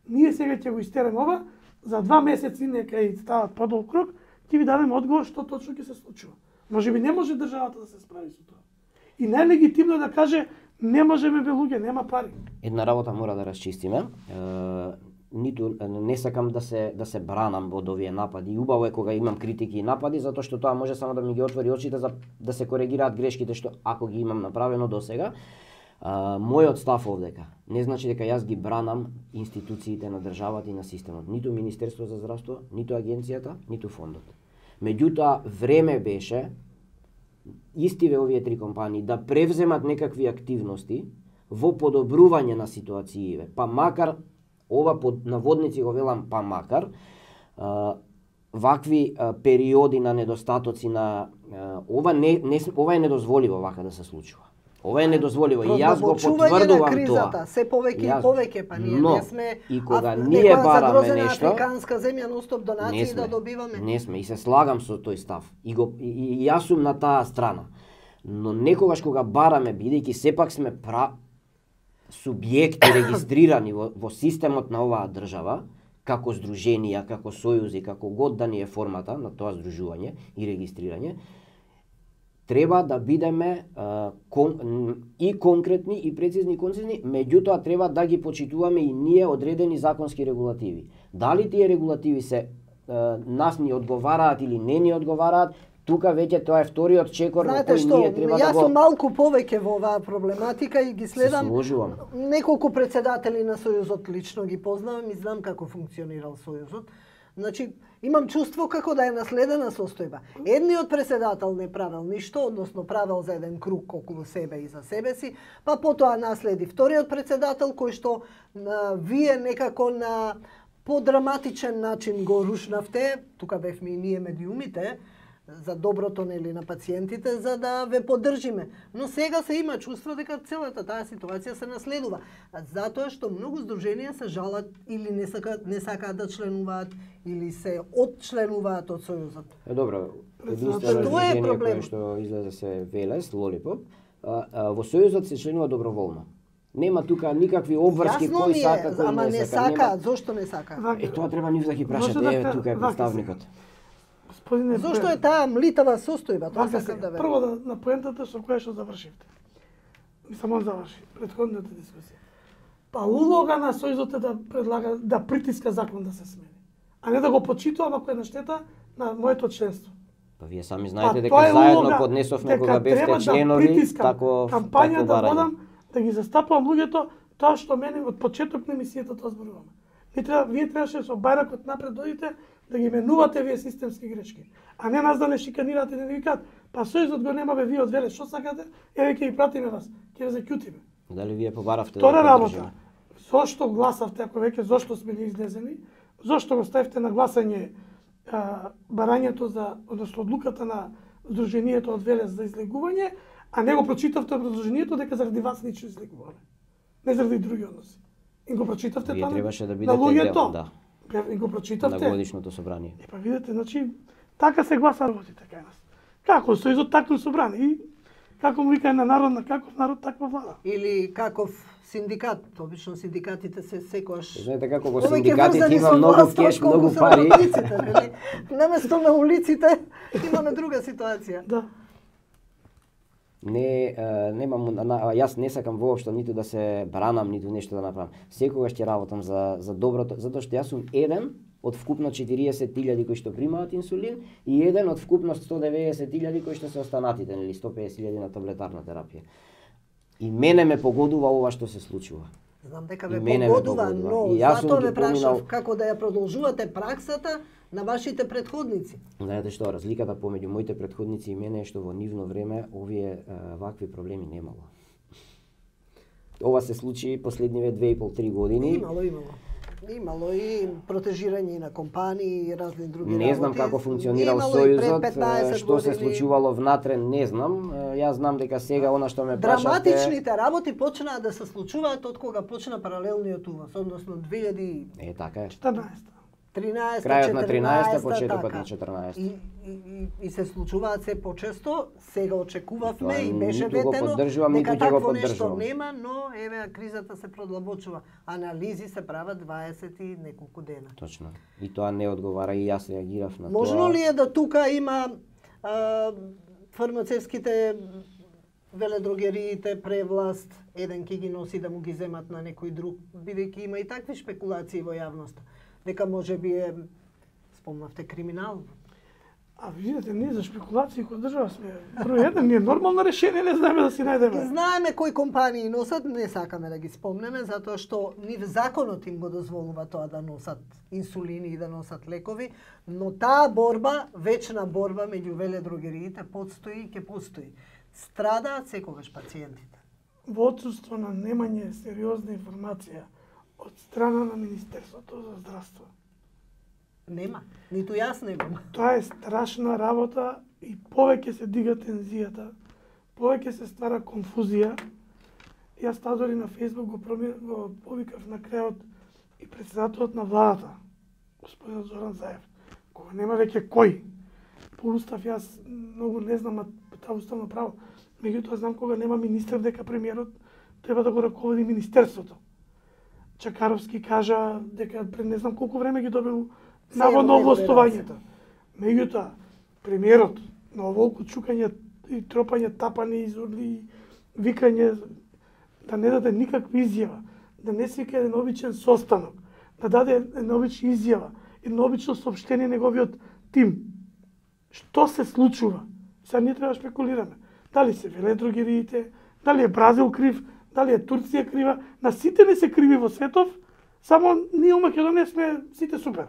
ние сега ќе го истереме ова, за 2 месеци нека и стават подолг крок, ќе ви дадеме одговор што точно ќе се случува. Може би не може државата да се справи со тоа. И најлегитимно е да каже не можеме бе луѓе, нема пари. Една работа мора да расчистиме. Ниту не сакам да се бранам од овие напади. И убаво е кога имам критики и напади, затоа што тоа може само да ми ги отвори очите за да се коригираат грешките што ако ги имам направено досега. Мојот став овдека не значи дека јас ги бранам институциите на државата и на системот, ниту Министерство за здравство, ниту агенцијата, ниту фондот. Меѓутоа време беше истиве овие три компании да превземат некакви активности во подобрување на ситуациите, па макар ова под наводници го велам па макар, вакви периоди на недостатоци на ова ова е недозволиво вака да се случува. Ова е недозволиво и јас го потврдувам кризата, тоа. Се повеќе и повеќе, па ние не сме и кога ние бараме нешто, африканска земја ностоп донации да добиваме. Не сме и се слагам со тој став. И јас сум на таа страна. Но некогаш кога бараме, бидејќи сепак сме субјекти регистрирани во системот на оваа држава, како здруженија, како сојузи, како год да ни е формата на тоа здружување и регистрирање, треба да бидеме и конкретни и прецизни и концизни, меѓутоа треба да ги почитуваме и ние одредени законски регулативи. Дали тие регулативи се нас ни одговараат или не ни одговараат, тука веќе тоа е вториот чекор на кој ние треба да го... Јас сум малку повеќе во оваа проблематика и ги следам. Сложувам. Неколку председатели на Сојузот лично ги познавам и знам како функционирал Сојузот. Значи, имам чувство како да е наследена состојба. Едниот председател не правел ништо, односно правел за еден круг околу себе и за себе си, па потоа наследи вториот председател кој што вие некако на подраматичен начин го рушнавте, тука бевме и ние медиумите, за доброто нели на пациентите, за да ве поддржиме. Но сега се има чувство дека целата таа ситуација се наследува. Затоа што многу здруженија се жалат или не сакаат да членуваат или се отчленуваат од Сојузот. Добро, единствено здружение кое што излезе се Велес, Лолипоп, во Сојузот се членува доброволно. Нема тука никакви обврски кои сака, кои ама не сакаат, зошто не сакаат? Тоа треба нив да ги прашате, тука е представникот. Зошто е таа млитава состојба? Тоа сакам да верувам. Прво на поентата со која што завршивте. И само заврши претходната дискусија. Па улога на Сојузот е да предлага да притиска закон да се смени, а не да го почитувам ако е на штета на моето членство. Па вие сами знаете дека заедно поднесовме кога бевте членови, тако кампања да водам, да ги застапувам луѓето, тоа што мене од почеток на емисијата тоа зборуваме. Вие требаше со бајракот напред дојдете да ги менувате вие системски грешки, а не нас да не шиканирате и да не викаат, па Сојузот го нема бе вие од Велес, што сакате? Еве ќе ги пратиме вас, ќе ве закјутиме. Дали вие побаравте да работа? Зошто гласавте ако веќе зошто сме ни излезени? Зошто го ставите на гласање барањето за, односно одлуката на Сдруженијето од Велес за излегување, а не го прочитавте образложението дека заради вас ничего излегуваме. Не заради други односи. И го прочитавте тоа на луѓето. Да. И го прочитавте на годишното собрание. Па видите, значи така се гласа работите кај нас. Како Сојузот, така собрание. И како му вика на народ, на каков народ, таква влада. Или каков синдикат. Обично синдикатите се секојаш. Знаете како во синдикатите има многу кеш, многу пари. Наместо на улиците имаме друга ситуација. Да. Јас не сакам воопшто ниту да се бранам, ниту нешто да направам. Секогаш ќе работам за доброто, затоа што јас сум еден од вкупно 40.000 кои што примаат инсулин и еден од вкупно 190.000 кои што се останатите, нели 150.000 на таблетарна терапија. И мене ме погодува ова што се случува. Знам дека ве погодува, но затоа ме прашав како да ја продолжувате праксата на вашите предходници. Знаете што, разликата помеѓу моите предходници и мене е што во нивно време овие вакви проблеми немало. Ова се случи последниве 2,5-3 години. Имало и протежирање на компании и разни други работи. Не знам како функционирал Сојузот, што се случувало внатре, не знам. Јас знам дека сега она што ме прашате... Драматичните работи почнаа да се случуваат од кога почна паралелниот увоз, односно 2014. Така е. 13, крајот на 13-та, 14-та, почетокот така. на 14-та. И се случуваат се почесто, сега очекувавме и беше ниту го ветено поддржувам, дека ниту ќе го такво нешто поддржувам. нема, но еве кризата се продлабочува. Анализи се прават 20 и неколку дена. Точно. И тоа не одговара и јас реагирав на Можно ли е да тука има фармацевските веледрогериите превласт, еден ќе ги носи да му ги земат на некој друг, бидејќи има и такви шпекулации во јавноста. Дека може би е, спомнавте, криминал. А видите, ние за шпекулации кој држава сме. Број еден, ние нормално решение не знаеме да си најдеме. Знаеме кои компании носат, не сакаме да ги спомнеме, затоа што нив законот им го дозволува тоа да носат инсулини и да носат лекови, но таа борба, вечна борба меѓу веледрогериите постои и ќе постои. Страдаат секогаш пациентите. Во отсуство на немање сериозна информација од страна на Министерството за здравство Нема. Ниту јас немам. Тоа е страшна работа и повеќе се дига тензијата, повеќе се ствара конфузија. Јас таа дори на Фејсбук го повикав на крајот и председателот на владата, господин Зоран Заев, кога нема веќе кој. По устав јас многу не знам, а таа уставно право. Меѓутоа знам кога нема министер дека премиерот треба да го раководи министерството. Чакаровски кажа дека пред не знам колку време ги добил наводно овластувањето. Меѓутоа, премиерот на оволку чукање и тропање, тапани, изурли, викање, да не даде никаква изјава, да не свика еден обичен состанок, да даде една обична изјава, едно обично соопштение неговиот тим. Што се случува? Сега ние треба да шпекулираме. Дали се веледрогериите, дали е Бразил крив, дали е Турција крива, на сите не се криви во светов, само ние у Македонија сме сите супер.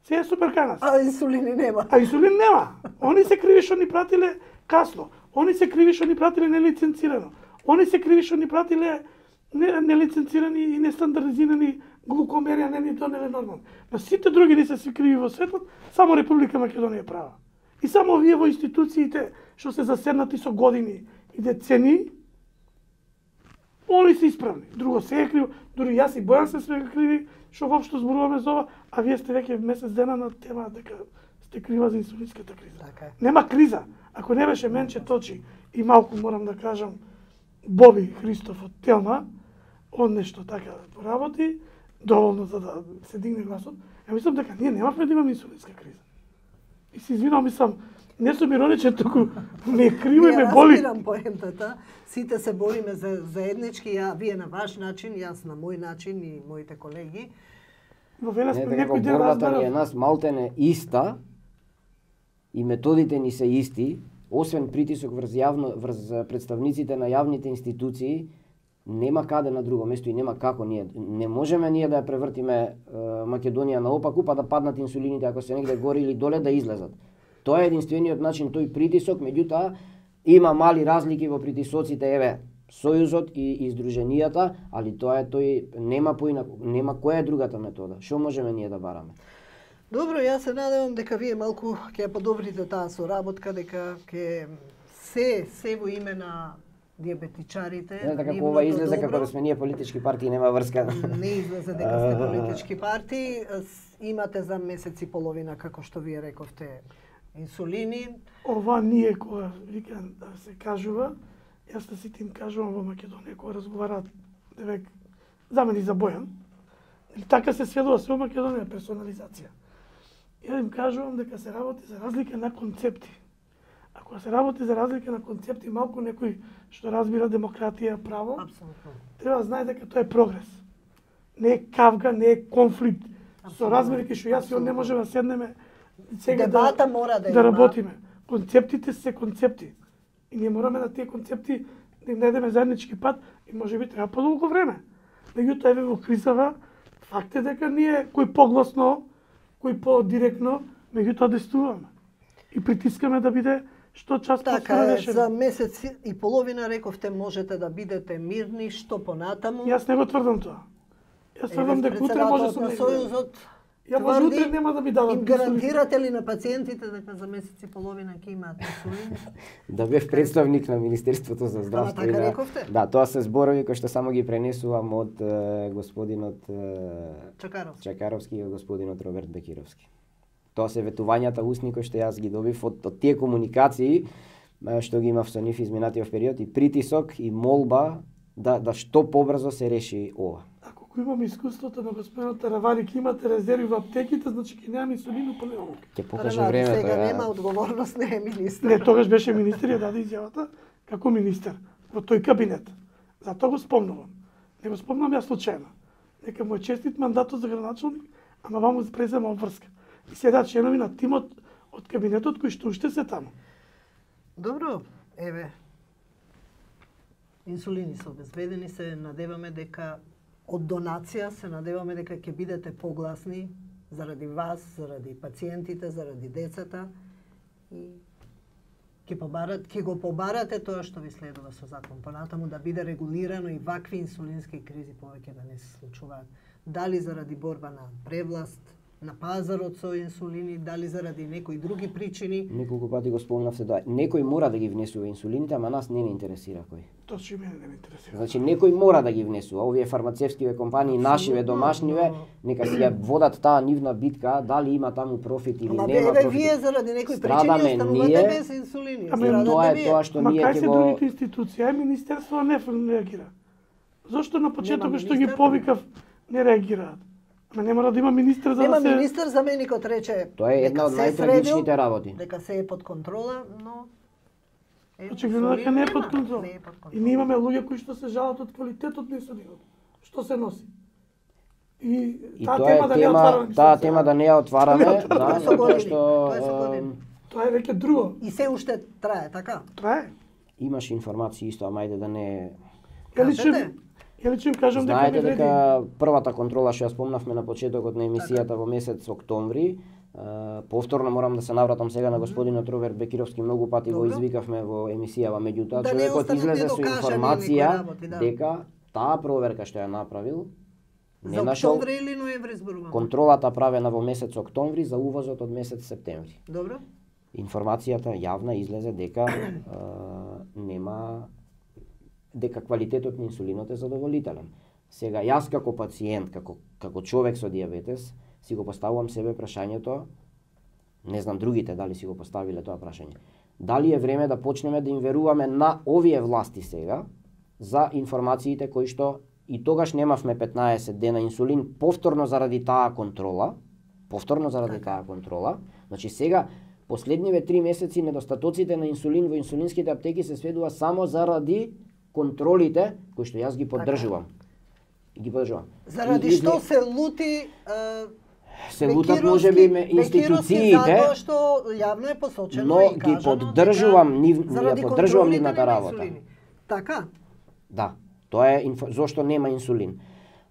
Се е супер кај нас. А инсулини нема. А инсулин нема. Они се криви што ни пратиле касно. Они се криви што ни пратиле нелиценцирано. Они се криви што ни пратиле нелиценцирани и нестандардизирани глукомери, а не ни донеле нормално. На сите други не се криви во светот, само Република Македонија е права. И само овие во институциите што се заседнати со години и децени, они се исправни. Друго се е криво, дури јас и Бојан се свега криви, што воопшто зборуваме за ова, а вие сте веќе месец дена на тема дека сте крива за инсулинската криза. Така. Нема криза. Ако не беше Менче Точи и малку морам да кажам Боби Христов од Телма, он нешто така поработи, доволно за да се дигне гласот, ја мислам дека ние немавме да имаме инсулинска криза. И се извинувам, мислам, не сум ироничен, туку ме е криво и ме боли. Ја разбирам поентата. Сите се бориме за заеднички, вие на ваш начин, јас на мој начин и моите колеги. Во Велес Не, пред дека некој ден борбата ни е разбрав. нас малтене иста и методите ни се исти, освен притисок врз представниците на јавните институции, нема каде на друго место и нема како ние. Не можеме ние да ја превртиме Македонија наопаку, па да паднат инсулините ако се негде горе или доле да излезат. Тоа е единствениот начин, тој притисок, меѓутоа има мали разлики во притисоците, еве, Сојузот и издруженијата, али тоа е тој нема нема која е другата метода. Што можеме ние да бараме? Добро, јас се надевам дека вие малку ќе ја подобрите таа соработка, дека ќе се во име на диабетичарите. Не, така ова излезе како да сме ние политички партии, нема врска. Не излезе дека сте политички партии. Имате за месец и половина, како што вие рековте, инсулини. Ова ние кога викам да се кажува, јас да сите им кажувам во Македонија кога разговараат девек за мене и за Бојан. Или така се сведува се во Македонија персонализација. Ја им кажувам дека се работи за разлика на концепти. Ако се работи за разлика на концепти, малку некој што разбира демократија, право, Апсолутно. треба да знае дека тоа е прогрес. Не е кавга, не е конфликт. Со размерите што јас и он не можеме да седнеме сега Дебата мора да има. работиме. Концептите се концепти. И ние мораме на тие концепти да им најдеме заеднички пат и можеби треба подолго време. Меѓутоа еве во кризава факт е дека ние кој погласно, кој подиректно, меѓутоа действуваме. И притискаме да биде што час Така е, решено. за месец и половина рековте можете да бидете мирни, што понатаму. Јас не го тврдам тоа. Јас тврдам дека утре може со на него. Сојузот. Ја може утре нема да ми дадат. Им гарантирате ли на пациентите дека за месец и половина ќе имаат инсулин? Да бев представник на Министерството за здравство. така и рековте? Да, тоа се зборови кои што само ги пренесувам од господинот Чакаровски и од господинот Роберт Бекировски. Тоа се ветувањата устни кои што јас ги добив од тие комуникации што ги имав со нив изминатиот период и притисок и молба да што побрзо се реши ова. Ако имам искуството на господинот Тараварик, имате резерви во аптеките, значи ќе немам инсулин у понеделник. Ќе покаже времето. Сега нема одговорност, не е министер. Не, тогаш беше министер и ја даде изјавата како министер во тој кабинет. Затоа го спомнувам. Не го спомнам јас случајно. Нека му е честит мандатот за градоначалник, ама ваму презема обврска. И седат членови на тимот од кабинетот кои што уште се таму. Добро, еве. Инсулини се обезбедени, се надеваме дека од донација се надеваме дека ќе бидете погласни заради вас, заради пациентите, заради децата и ќе го побарате тоа што ви следува со закон понатаму да биде регулирано и вакви инсулински кризи повеќе да не се случуваат. Дали заради борба на превласт, на пазарот со инсулини, дали заради некои други причини? Неколку пати го спомнавте да некој мора да ги внесува инсулините, ама нас не интересира кој. Точно мене не ме интересира. Значи некој мора да ги внесува. Овие фармацевскиве компании, нашиве, домашниве, нека си ја водат таа нивна битка, дали има таму профит или нема профит. Вие заради некои причини останувате без инсулини. Тоа што ние ќе го... другите го институции, Министерство не реагира. Зошто на почетокот што ги повикав не реагираат? Ама не мора да има министер за да се... министер, заменикот рече... Тоа е една од најтрагичните работи. Дека се е под контрола, но... Очигледно дека не е под контрола. И ние имаме луѓе кои што се жалат од квалитетот на инсулинот. Што се носи. И таа тема да не ја отвараме, да, затоа што тоа е веќе друго. И се уште трае, така? Трае. Имаш информации исто, ама ајде да не... Ја лично кажам дека знаете дека првата контрола што ја спомнавме на почетокот на емисијата во месец октомври, повторно морам да се навратам сега на господинот Роберт Бекировски, многу пати го извикавме во емисијава, меѓутоа човекот излезе со информација дека таа проверка што ја направил не нашол октомври или ноември зборуваме. Контролата правена во месец октомври за увозот од месец септември. Добро. Информацијата јавна излезе дека нема дека квалитетот на инсулинот е задоволителен. Сега јас како пациент, како човек со дијабетес, си го поставувам себе прашањето, не знам другите дали си го поставиле тоа прашање. Дали е време да почнеме да им веруваме на овие власти сега за информациите кои што и тогаш немавме 15 дена инсулин повторно заради таа контрола, Значи сега последниве 3 месеци недостатоците на инсулин во инсулинските аптеки се сведува само заради контролите кои што јас ги поддржувам. Заради што се лути се лутат можеби институциите, затоа што јавно е посочено, но ги поддржувам нивната работа. Така? Да, тоа е зошто нема инсулин.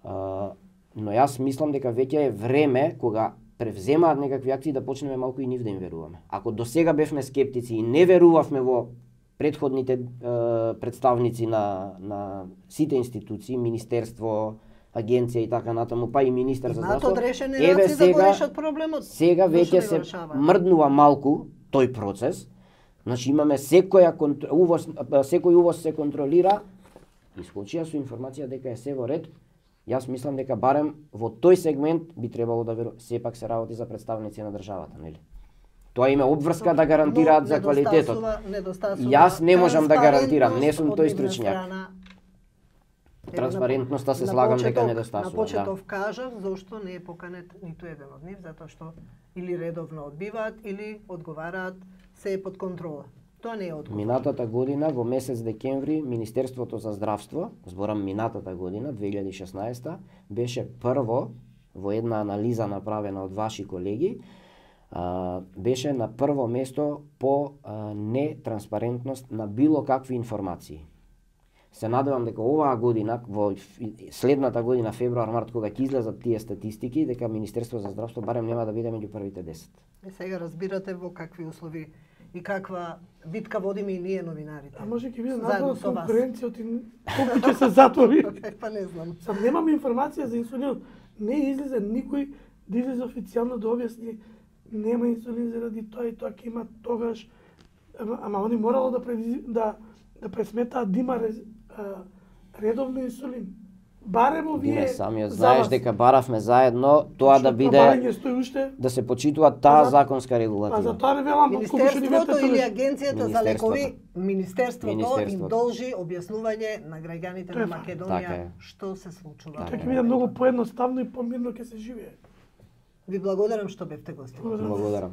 Но јас мислам дека веќе е време кога превземаат некакви акции да почнеме малку и нив да им веруваме. Ако до сега бевме скептици и не верувавме во претходните представници на сите институции, министерство, агенција и така натаму, па и министер за здравство. Сега веќе се мрднува малку тој процес. Значи имаме секој увоз се контролира. Искочија со информација дека е се во ред. Јас мислам дека барем во тој сегмент би требало да сепак се работи за представници на државата, нели? Тоа има обврска да гарантираат за квалитетот. Јас не можам да гарантирам, не сум тој стручњак. Транспарентноста се слагам дека недостасува. На почеток кажав зошто не е поканет ниту еден од нив, затоа што или редовно одбиваат или одговараат, се е под контрола. Тоа не е одговор. Минатата година во месец декември Министерството за здравство, зборам минатата година 2016, беше прво во една анализа направена од ваши колеги, беше на прво место по нетранспарентност на било какви информации. Се надевам дека оваа година, во следната година, февруар, март, кога ќе излезат тие статистики, дека Министерство за здравство барем нема да биде меѓу првите 10. Сега разбирате во какви услови и каква битка водиме и ние новинарите. А може ќе биде надвор конкуренцијот и колку ќе се затвори. Па не знам. Сам немаме информација за инсулинот. Не излезе никој да излезе официјално да објасни нема инсулин заради тоа и тоа ќе има тогаш. Ама они морало да пресметаат да има редовно инсулин. Барем овие самиот знаеш дека баравме заедно тоа да биде да се почитува таа законска регулатива. А за тоа велам Министерството или агенцијата за лекови, Министерството им должи објаснување на граѓаните на Македонија што се случува. Тоа ќе биде многу поедноставно и помирно ќе се живее. Ви благодарам што бевте гости. Благодарам.